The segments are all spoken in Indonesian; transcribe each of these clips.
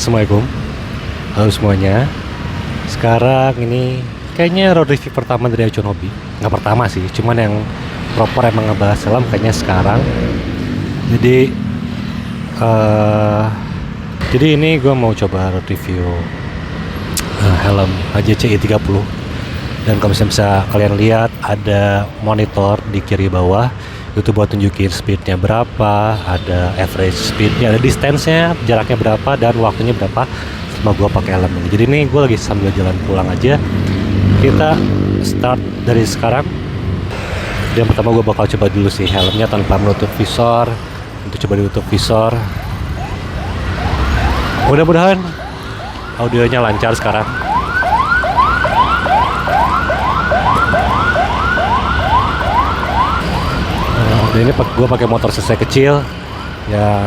Assalamualaikum, halo semuanya. Sekarang ini kayaknya road review pertama dari Acun Hobi. Nggak pertama sih, cuman yang proper emang ngebahas helm kayaknya sekarang. Jadi jadi ini gue mau coba road review helm HJC i30. Dan kalau misalnya bisa kalian lihat ada monitor di kiri bawah, itu buat tunjukin speednya berapa, ada average speednya, ada distance-nya, jaraknya berapa, dan waktunya berapa selama gue pakai helm ini. Jadi ini gue lagi sambil jalan pulang aja. Kita start dari sekarang. Yang pertama gue bakal coba dulu sih helmnya tanpa menutup visor. Untuk coba ditutup visor. Mudah-mudahan audionya lancar sekarang. Dan ini gue pakai motor cc kecil yang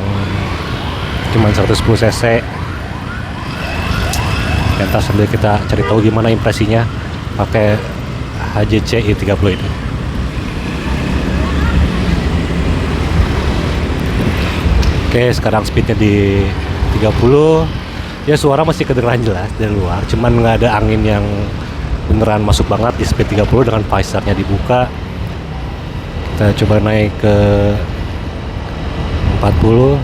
cuma 110 cc. Ntar sambil kita cari tahu gimana impresinya pakai HJC i30 ini. Oke, sekarang speednya di 30. Ya suara masih kedengeran jelas dari luar, cuman nggak ada angin yang beneran masuk banget di speed 30 dengan visornya dibuka. Kita coba naik ke 40.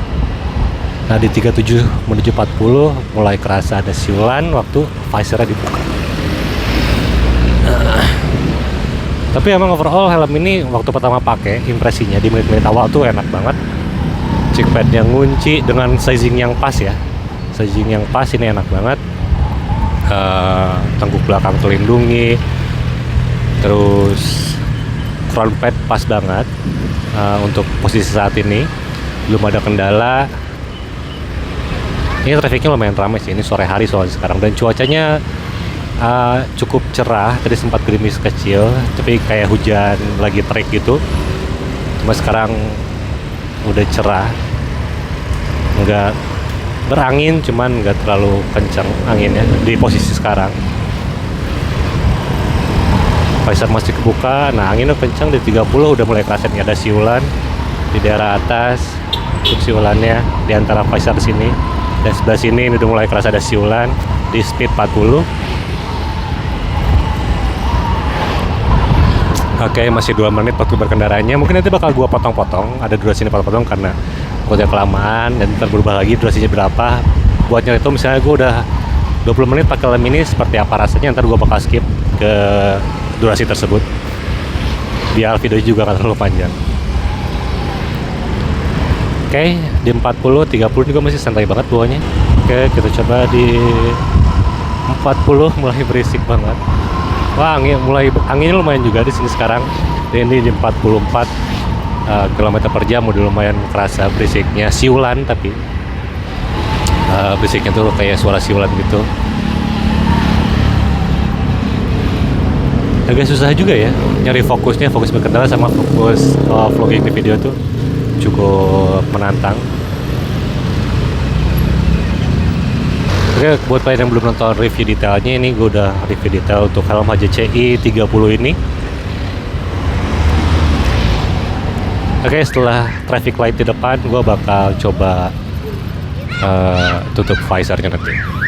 Nah di 37 menuju 40 mulai kerasa ada siulan waktu visornya dibuka. Tapi emang overall helm ini waktu pertama pakai, impresinya di menit-menit awal tuh enak banget. Cheek yang ngunci dengan sizing yang pas ya. Sizing yang pas ini enak banget. Tengkuk belakang terlindungi. Terus front pad pas banget untuk posisi saat ini, belum ada kendala. Ini trafficnya lumayan ramai sih, ini sore hari soalnya sekarang, dan cuacanya cukup cerah. Tadi sempat gerimis kecil tapi kayak hujan lagi terik gitu, cuma sekarang udah cerah, nggak berangin, cuman nggak terlalu kencang anginnya di posisi sekarang. Visor masih kebuka. Nah anginnya kencang di 30, udah mulai kerasa nih ada siulan di daerah atas. Untuk siulannya di antara visor sini dan sebelah sini ini udah mulai kerasa ada siulan di speed 40. Oke, masih 2 menit waktu berkendaranya. Mungkin nanti bakal gua potong-potong, ada durasi ini potong-potong karena udah kelamaan, dan ntar berubah lagi durasinya berapa. Buatnya itu misalnya gua udah 20 menit pakai helm ini, seperti apa rasanya, ntar gua bakal skip ke durasi tersebut biar video juga gak terlalu panjang. Oke, di 40, 30 juga masih santai banget bawahnya. Oke, kita coba di 40, mulai berisik banget. Wah, anginnya lumayan juga di sini sekarang. Dan ini di 44 km per jam, udah lumayan kerasa berisiknya. Siulan tapi berisiknya tuh kayak suara siulan gitu. Agak susah juga ya nyari fokus berkendara sama fokus vlogging di video tuh cukup menantang. Oke, buat kalian yang belum nonton review detailnya, ini gue udah review detail untuk helm HJC i30 ini. Oke, setelah traffic light di depan, gue bakal coba tutup visornya nanti.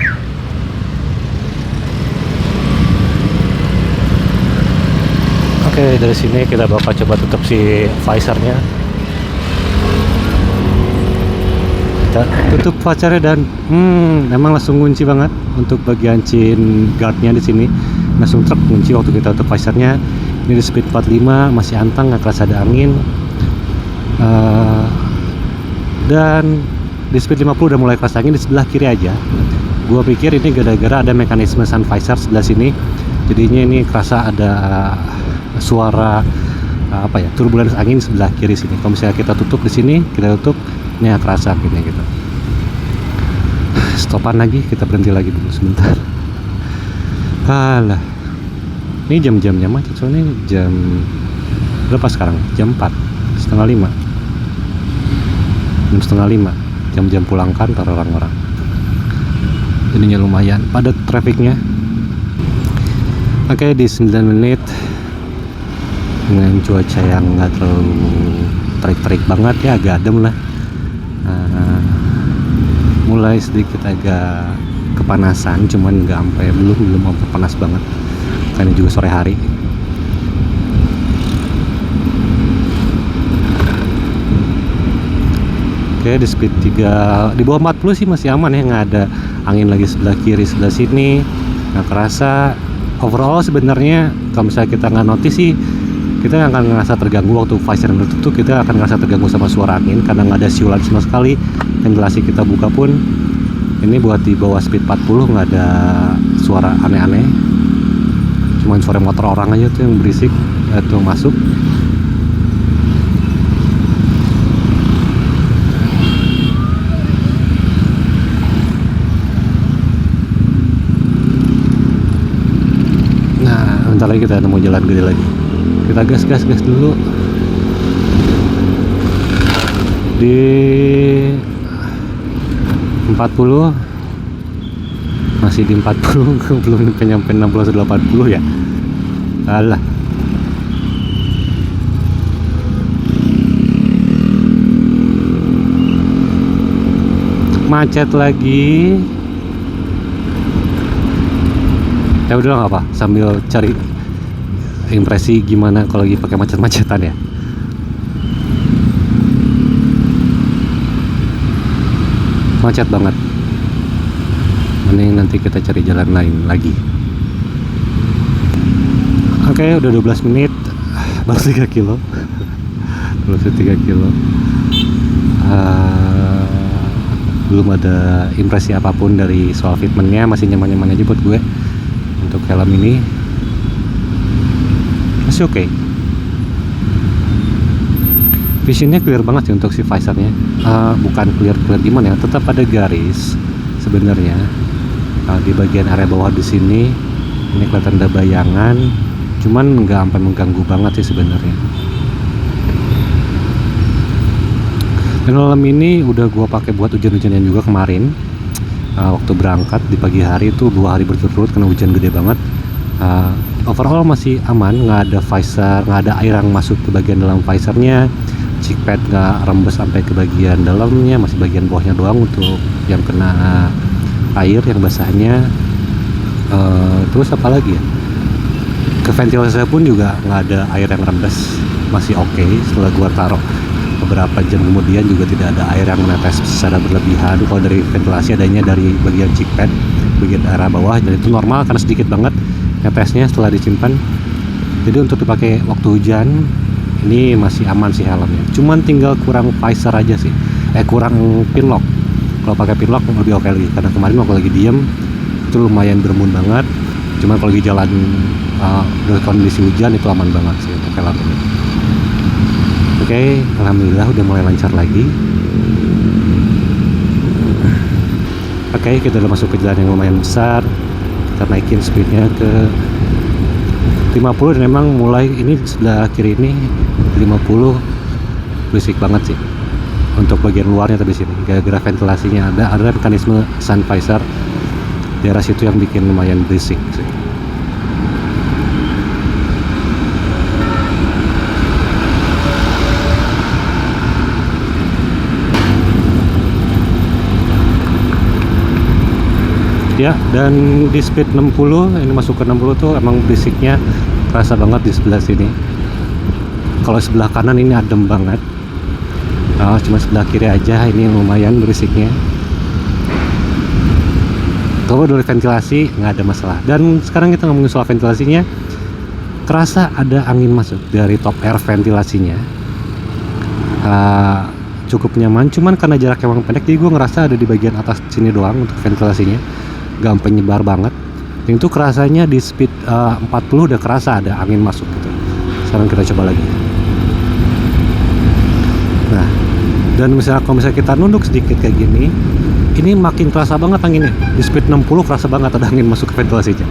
Oke, dari sini kita bakal coba tutup si visornya. Kita tutup visornya dan emang langsung kunci banget untuk bagian chin guardnya di sini. Langsung truk kunci waktu kita tutup visornya. Ini di speed 45 masih antang, nggak kerasa ada angin. Dan di speed 50 udah mulai kerasa angin di sebelah kiri aja. Gua pikir ini gara-gara ada mekanisme sun visor sebelah sini. Jadinya ini kerasa ada suara turbulence angin sebelah kiri sini. Kalau misalnya kita tutup di sini, kita tutup, ini kerasa gini gitu. Stopan lagi, kita berhenti lagi dulu sebentar. Alah, ini jam-jamnya macet soalnya. Jam berapa sekarang? Jam 4, setengah 5. Jam setengah 5, jam-jam pulang kantor orang-orang. Jadinya lumayan padat trafiknya. Oke, di 9 menit dengan cuaca yang nggak terlalu terik-terik banget ya, agak adem lah. mulai sedikit agak kepanasan, cuman nggak sampai belum sampai panas banget karena juga sore hari. Oke, di speed 3 di bawah 40 sih masih aman ya, nggak ada angin lagi sebelah kiri sebelah sini, nggak kerasa. Overall sebenarnya kalau misalnya kita nggak notice sih, kita nggak akan ngerasa terganggu waktu visor menutup tuh, kita akan ngerasa terganggu sama suara angin karena nggak ada siulan sama sekali. Ventilasi kita buka pun ini buat di bawah speed 40 nggak ada suara aneh-aneh, cuman suara motor orang aja tuh yang berisik itu masuk. Bentar lagi kita nemu jalan gede lagi. Kita gas dulu. Di 40 masih di 40 belum nyampe 60 atau 80 ya. Alah. Macet lagi. Ya udah nggak apa, sambil cari impresi gimana kalau lagi pakai macet-macetan ya. Macet banget, mending nanti kita cari jalan lain lagi. Oke, udah 12 menit baru 3 kilo baru 3 kilo. Belum ada impresi apapun dari soal fitmentnya, masih nyaman-nyaman aja buat gue. Untuk helm ini masih oke. Visionnya clear banget sih untuk si visornya. Bukan clear gimana ya, tetap ada garis sebenarnya di bagian area bawah di sini. Ini kelihatan ada bayangan, cuman nggak sampai mengganggu banget sih sebenarnya. Dan helm ini udah gua pakai buat hujan-hujanan juga kemarin. Waktu berangkat di pagi hari itu 2 hari berturut-turut karena hujan gede banget. Overall masih aman, nggak ada visor, nggak ada air yang masuk ke bagian dalam visornya. Cheek pad nggak rembes sampai ke bagian dalamnya, masih bagian bawahnya doang untuk yang kena air, yang basahnya. Terus apa lagi ya, ke ventilasi pun juga nggak ada air yang rembes, masih oke. Setelah gua taruh beberapa jam kemudian juga tidak ada air yang menetes secara berlebihan. Kalau dari ventilasi adanya dari bagian cheek pad, bagian area bawah, dan itu normal karena sedikit banget netesnya setelah disimpan. Jadi untuk dipakai waktu hujan ini masih aman sih helmnya. Cuman tinggal kurang visor aja sih, kurang pin lock. Kalau pakai pin lock lebih oke lagi, karena kemarin waktu lagi diem itu lumayan berembun banget. Cuman kalau lagi jalan dengan kondisi hujan itu aman banget sih untuk helm ini. Oke, alhamdulillah udah mulai lancar lagi. Oke, kita udah masuk ke jalan yang lumayan besar. Kita naikin speednya ke 50 dan memang mulai ini sebelah kiri ini 50 berisik banget sih. Untuk bagian luarnya tapi sini gara-gara ventilasinya ada mekanisme sun visor di daerah situ yang bikin lumayan berisik sih. Ya, dan di speed 60 ini masuk ke 60 tuh emang berisiknya terasa banget di sebelah sini. Kalau sebelah kanan ini adem banget, cuma sebelah kiri aja ini lumayan berisiknya. Kalau dari ventilasi nggak ada masalah. Dan sekarang kita ngomongin soal ventilasinya, kerasa ada angin masuk dari top air ventilasinya. Cukup nyaman, cuman karena jaraknya emang pendek jadi gue ngerasa ada di bagian atas sini doang untuk ventilasinya, gak sampai nyebar banget. Yang itu kerasanya di speed 40 udah kerasa ada angin masuk gitu. Sekarang kita coba lagi. Nah, dan kalau misalnya kita nunduk sedikit kayak gini, ini makin kerasa banget anginnya. Di speed 60 kerasa banget ada angin masuk ke ventilasinya.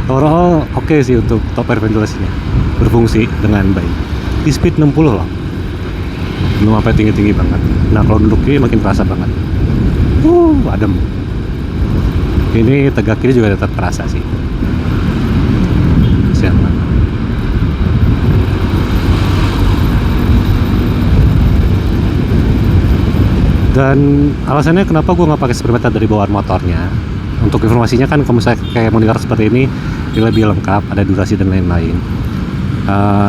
Overall oke sih untuk top air ventilasinya, berfungsi dengan baik. Di speed 60 loh, belum sampai tinggi-tinggi banget. Nah kalau duduk kiri makin terasa banget, adem. Ini tegak kiri juga tetap terasa sih. Siapa? Dan alasannya kenapa gue nggak pakai speedometer dari bawaan motornya, untuk informasinya kan kalau misalnya kayak monitor seperti ini lebih lengkap, ada durasi dan lain-lain.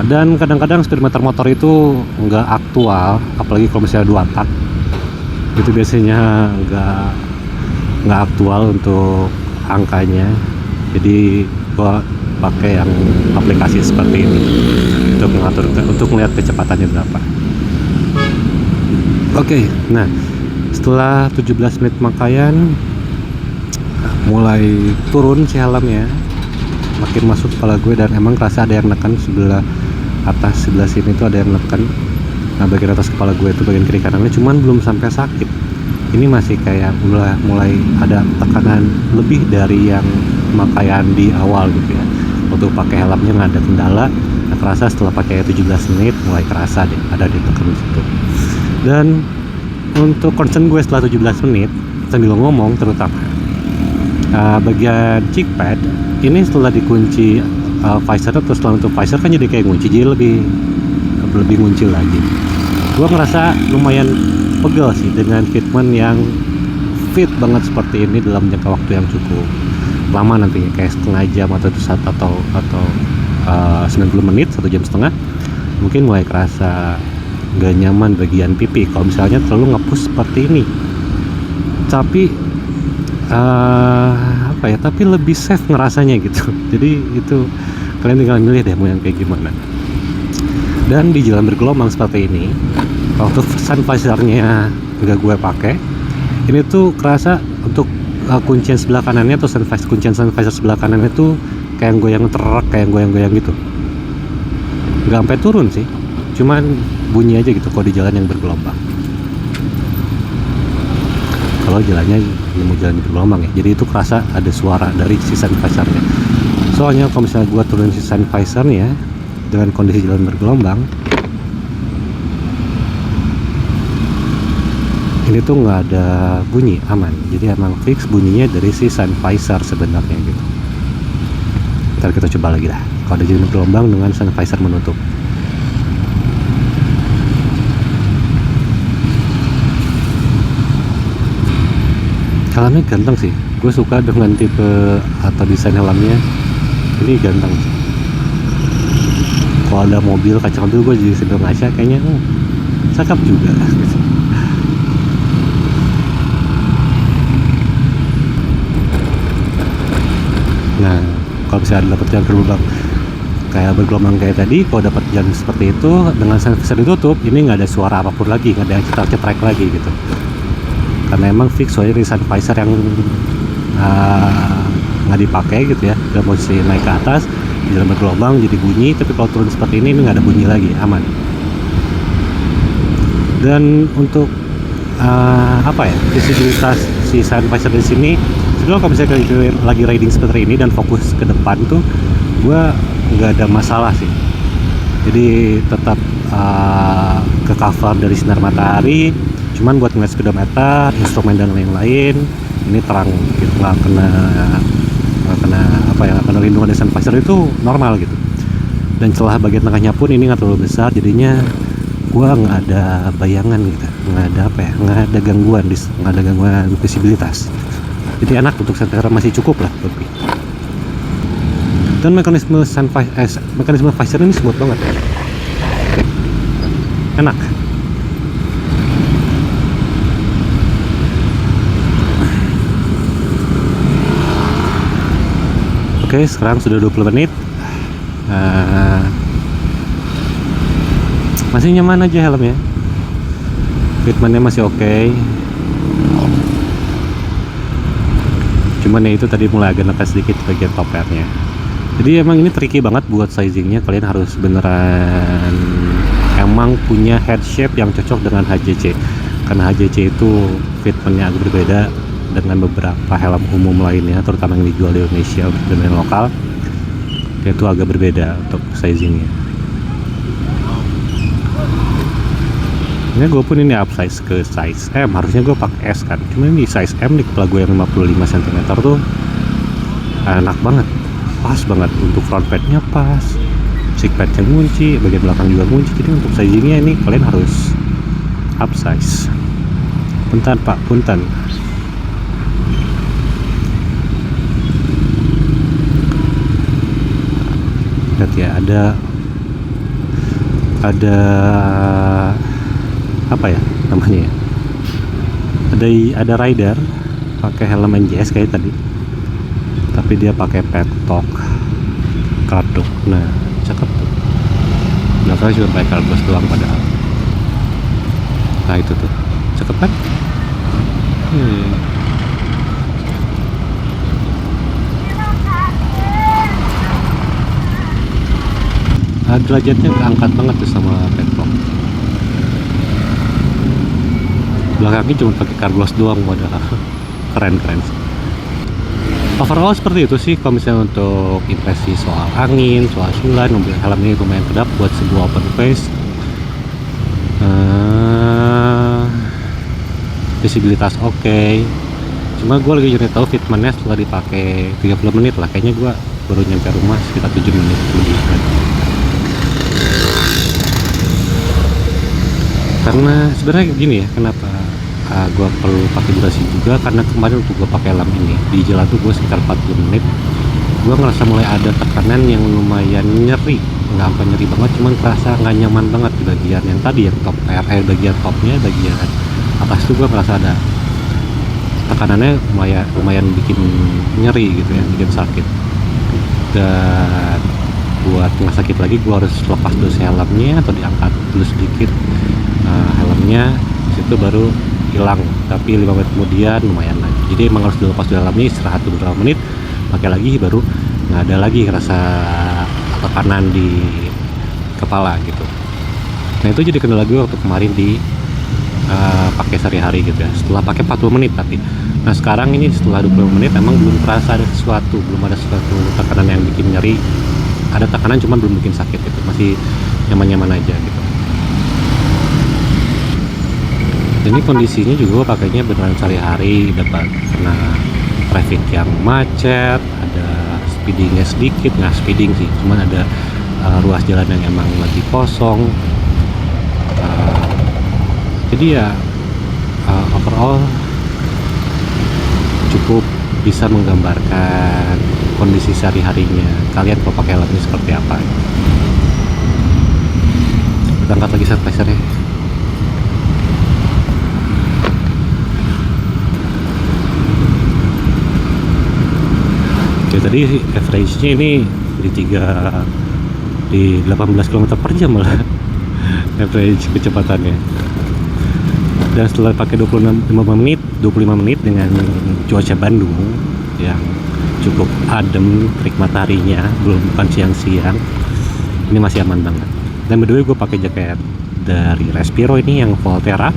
Dan kadang-kadang speedometer motor itu nggak aktual, apalagi kalau misalnya 2 tak itu biasanya nggak aktual untuk angkanya. Jadi gua pakai yang aplikasi seperti ini untuk mengatur, untuk melihat kecepatannya berapa. Oke, nah setelah 17 menit makaian mulai turun si helmnya, makin masuk kepala gue, dan emang kerasa ada yang neken sebelah atas, sebelah sini tuh ada yang neken. Nah bagian atas kepala gue itu bagian kiri kanannya, cuman belum sampai sakit. Ini masih kayak mulai ada tekanan lebih dari yang pemakaian di awal gitu ya. Untuk pakai helmnya nggak ada kendala. Nah, kerasa setelah pakai 17 menit mulai kerasa deh ada di tekan situ. Dan untuk concern gue setelah 17 menit sambil ngomong, terutama bagian cheek pad ini setelah dikunci visor, atau setelah untuk visor kan jadi kayak ngunci, jadi lebih ngunci lagi. Gue ngerasa lumayan pegel sih dengan fitment yang fit banget seperti ini dalam jangka waktu yang cukup lama nantinya, kayak setengah jam atau 90 menit, 1 jam setengah, mungkin mulai kerasa gak nyaman bagian pipi kalau misalnya terlalu nge-push seperti ini. Tapi tapi lebih safe ngerasanya gitu. Jadi itu kalian tinggal milih deh mau yang kayak gimana. Dan di jalan bergelombang seperti ini, waktu sun visornya nggak gue pakai, ini tuh kerasa untuk kuncian sebelah kanannya atau kuncian sun visor sebelah kanannya tuh kayak goyang terak, kayak goyang-goyang gitu. Nggak sampai turun sih, cuman bunyi aja gitu kalau di jalan yang bergelombang. Kalau jalannya mau jalan bergelombang ya, jadi itu kerasa ada suara dari si sun visornya. Soalnya kalau misalnya gue turun si sun visornya dengan kondisi jalan bergelombang, ini tuh nggak ada bunyi, aman. Jadi emang fix bunyinya dari si sun visor sebenarnya gitu. Ntar kita coba lagi dah kalau ada jalan bergelombang dengan sun visor menutup. Helmnya ganteng sih, gue suka dengan tipe atau desain helmnya, ini ganteng. Kalau ada mobil, kaca mobil, gue jadi sambil ngaca kayaknya cakep juga gitu. Nah kalau misalnya dapat jalan bergelombang kayak tadi, kalau dapat jalan seperti itu dengan sun visor ditutup, ini nggak ada suara apapun lagi, nggak ada yang cetrek lagi gitu. Karena emang fix soalnya di sun visor yang nggak dipakai gitu ya, udah posisi naik ke atas di jalan bergelombang jadi bunyi, tapi kalau turun seperti ini nggak ada bunyi lagi, aman. Dan untuk visibilitas si sun visor di sini, sebelum kalau misalnya lagi riding seperti ini dan fokus ke depan tuh, gue nggak ada masalah sih. Jadi tetap ke cover dari sinar matahari. Cuman buat ngeliat speedometer, instrumen dan lain-lain, ini terang gitu, nggak kena lindungan dari sun visor itu normal gitu. Dan celah bagian tengahnya pun ini nggak terlalu besar, jadinya gua nggak ada bayangan gitu, nggak ada gangguan visibilitas. Jadi enak untuk secara masih cukup lah lebih. Dan mekanisme visor ini smooth banget, enak. Oke, sekarang sudah 20 menit. Masih nyaman aja helmnya. Fitmentnya masih oke. Cuman ya itu tadi mulai agak nekas sedikit bagian top pairnya. Jadi emang ini tricky banget buat sizingnya. Kalian harus beneran emang punya head shape yang cocok dengan HJC. Karena HJC itu fitmentnya agak berbeda dengan beberapa helm umum lainnya, terutama yang dijual di Indonesia dan yang lokal. Itu agak berbeda untuk sizingnya. Ini gue pun ini upsize ke size M, harusnya gue pakai S kan, cuma ini size M di kepala gue yang 55 cm tuh enak banget, pas banget. Untuk front padnya pas, cheek padnya ngunci, bagian belakang juga ngunci. Jadi untuk sizingnya ini kalian harus upsize. Punten Pak, punten. Lihat ya, ada apa ya namanya ya? Ada rider pakai helm NJS kayak tadi, tapi dia pakai petok kardok. Nah, cakep tuh. Belakangnya cuma pakai kardus doang padahal. Nah itu tuh, cakep kan? Derajatnya keangkat banget tuh sama petok. Belakangnya cuma pakai kardus doang padahal. Keren sih. Overall seperti itu sih kalau misalnya untuk impresi soal angin, soal sulan, mobil helm ini lumayan kedap buat sebuah open face. Visibilitas oke. Cuma gue lagi cari tahu fitmentnya setelah dipakai 30 menit lah, kayaknya gue baru nyampe rumah sekitar 7 menit lebih. Karena sebenarnya gini ya, kenapa gue perlu pakai durasi juga, karena kemarin untuk gue pakai helm ini di jalan tuh gue sekitar 40 menit gue ngerasa mulai ada tekanan yang lumayan nyeri, nggak sampai nyeri banget, cuman kerasa nggak nyaman banget di bagian yang tadi yang top bagian topnya, bagian atas tuh gue ngerasa ada tekanannya lumayan bikin nyeri gitu ya, bikin sakit. Dan buat nggak sakit lagi gue harus lepas dulu helmnya atau diangkat dulu sedikit helmnya, disitu baru hilang, tapi 5 menit kemudian lumayan lagi. Jadi emang harus dilepas dulu helmnya, istirahat beberapa menit, pakai lagi, baru nggak ada lagi rasa tekanan di kepala gitu. Nah itu jadi kendala gue waktu kemarin di pakai sehari-hari gitu ya, setelah pakai 40 menit tapi. Nah sekarang ini setelah 20 menit emang belum terasa ada sesuatu, belum ada suatu tekanan yang bikin nyeri. Ada tekanan cuman belum bikin sakit gitu, masih nyaman-nyaman aja gitu. Ini kondisinya juga pakainya beneran sehari-hari, dapat karena traffic yang macet, ada speedingnya sedikit, nggak speeding sih, cuman ada ruas jalan yang emang lagi kosong. Jadi ya overall cukup bisa menggambarkan kondisi sehari-harinya kalian kalau pakai helm ini seperti apa. Kita angkat lagi set lasernya. Oke, tadi average-nya ini di 18 km per jam malah average kecepatannya. Dan setelah pakai 25 menit dengan cuaca Bandung yang cukup adem, terik mataharinya, bukan siang-siang, ini masih aman banget. Dan by the way gue pakai jaket dari Respiro ini yang Volterra.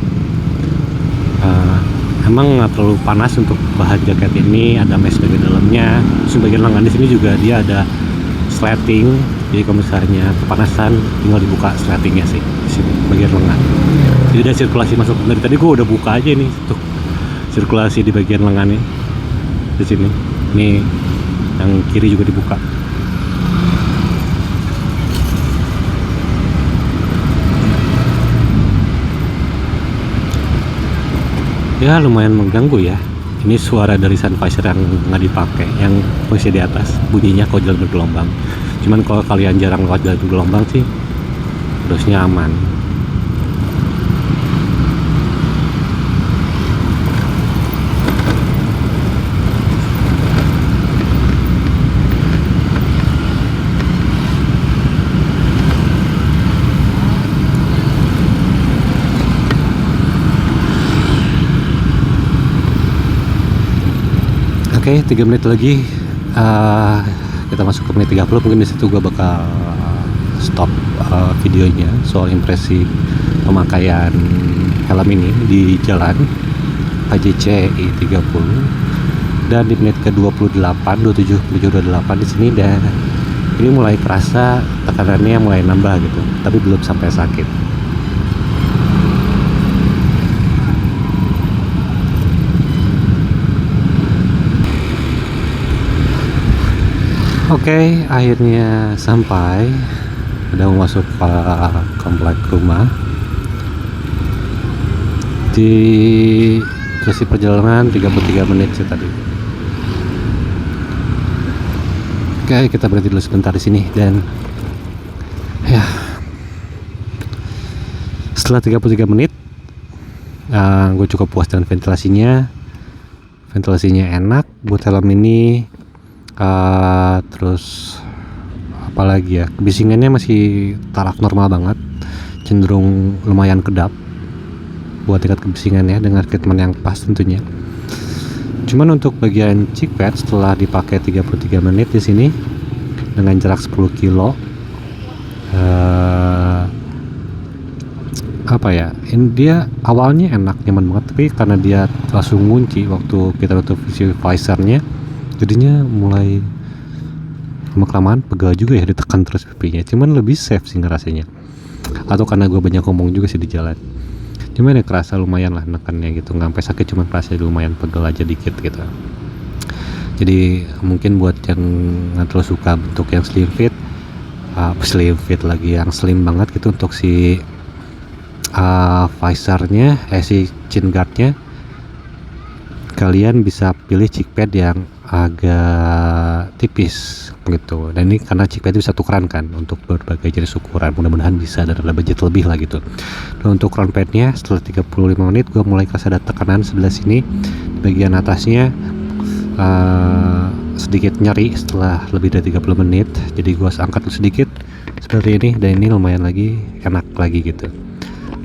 Emang nggak terlalu panas untuk bahan jaket ini, ada mesh bagian dalamnya. Sebagian lengan di sini juga dia ada sleting, jadi kalau misalnya kepanasan tinggal dibuka sletingnya sih di sini bagian lengan. Jadi ada sirkulasi masuk. Dari tadi gue udah buka aja nih tuh sirkulasi di bagian lengannya di sini. Ini yang kiri juga dibuka. Ya lumayan mengganggu ya. Ini suara dari sun visor yang nggak dipakai, yang posisi di atas, bunyinya kalau jalan bergelombang. Cuman kalau kalian jarang lewat jalan bergelombang sih harusnya aman. Oke, 3 menit lagi kita masuk ke menit 30. Mungkin disitu gue bakal stop videonya soal impresi pemakaian helm ini di jalan HJC I30. Dan di menit ke 27 di sini, dan ini mulai kerasa tekanannya mulai nambah gitu, tapi belum sampai sakit. Oke, akhirnya sampai, udah mau masuk ke komplek rumah. Di durasi perjalanan 33 menit sih tadi. Oke, kita berhenti dulu sebentar di sini dan ya setelah 33 menit gue cukup puas dengan ventilasinya enak buat helm ini. Terus apalagi ya, kebisingannya masih taraf normal banget, cenderung lumayan kedap buat tingkat kebisingannya dengan treatment yang pas tentunya. Cuman untuk bagian cheek pad setelah dipakai 33 menit di sini dengan jarak 10 kilo, apa ya, ini dia awalnya enak, nyaman banget, tapi karena dia langsung ngunci waktu kita tutup visornya, jadinya mulai lama-kelamaan pegal juga ya, ditekan terus pipinya. Cuman lebih safe sih ngerasanya, atau karena gue banyak ngomong juga sih di jalan. Cuman ya kerasa lumayan lah nekannya gitu, nggak sampai sakit, cuman kerasa lumayan pegel aja dikit gitu. Jadi mungkin buat yang nggak terlalu suka bentuk yang slim fit lagi, yang slim banget gitu untuk si visornya, si chin guardnya, kalian bisa pilih cheek pad yang agak tipis gitu. Dan ini karena cheek pad bisa tukeran kan untuk berbagai jenis ukuran, mudah-mudahan bisa dan ada budget lebih lah gitu. Dan untuk crown padnya setelah 35 menit gue mulai kerasa ada tekanan sebelah sini di bagian atasnya, sedikit nyeri setelah lebih dari 30 menit. Jadi gue angkat sedikit seperti ini, dan ini lumayan lagi enak lagi gitu.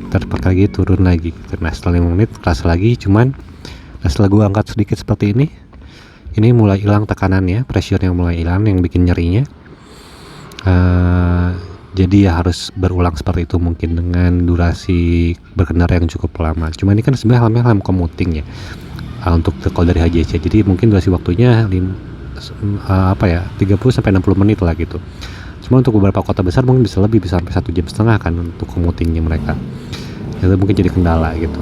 Terpakai lagi, turun lagi gitu. Nah setelah 5 menit kerasa lagi, cuman setelah gue angkat sedikit seperti ini mulai hilang tekanannya, pressure yang mulai hilang yang bikin nyerinya. Jadi ya harus berulang seperti itu mungkin dengan durasi berkendara yang cukup lama. Cuman ini kan sebenarnya helm commuting ya, untuk kalau dari HJC, jadi mungkin durasi waktunya 30 sampai 60 menit lah gitu. Cuma untuk beberapa kota besar mungkin bisa lebih, bisa sampai 1,5 jam kan untuk commutingnya mereka. Itu mungkin jadi kendala gitu.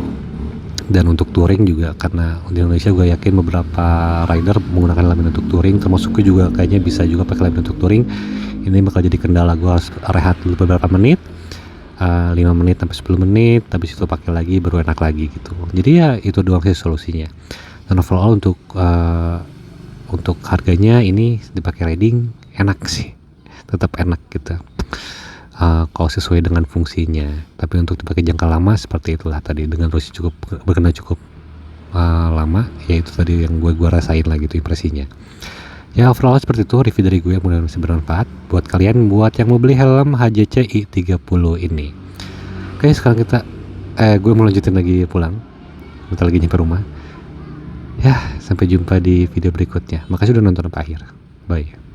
Dan untuk touring juga, karena di Indonesia gue yakin beberapa rider menggunakan helm untuk touring, termasuk gue juga kayaknya bisa juga pakai helm untuk touring. Ini bakal jadi kendala, gue harus rehat dulu beberapa menit, 5 menit sampai 10 menit, habis itu pakai lagi baru enak lagi gitu. Jadi ya itu doang sih solusinya. Dan overall untuk harganya ini dipakai riding enak sih, tetap enak gitu. Kalau sesuai dengan fungsinya. Tapi untuk dipakai jangka lama seperti itulah tadi, dengan durasi berkendara cukup lama, yaitu tadi yang gue rasain lah gitu impresinya. Ya overall seperti itu review dari gue, mudah-mudahan bisa bermanfaat buat kalian buat yang mau beli helm HJC i30 ini. Oke, sekarang gue mau lanjutin lagi pulang, bentar lagi nyampe rumah. Ya, sampai jumpa di video berikutnya. Makasih udah nonton sampai akhir. Bye.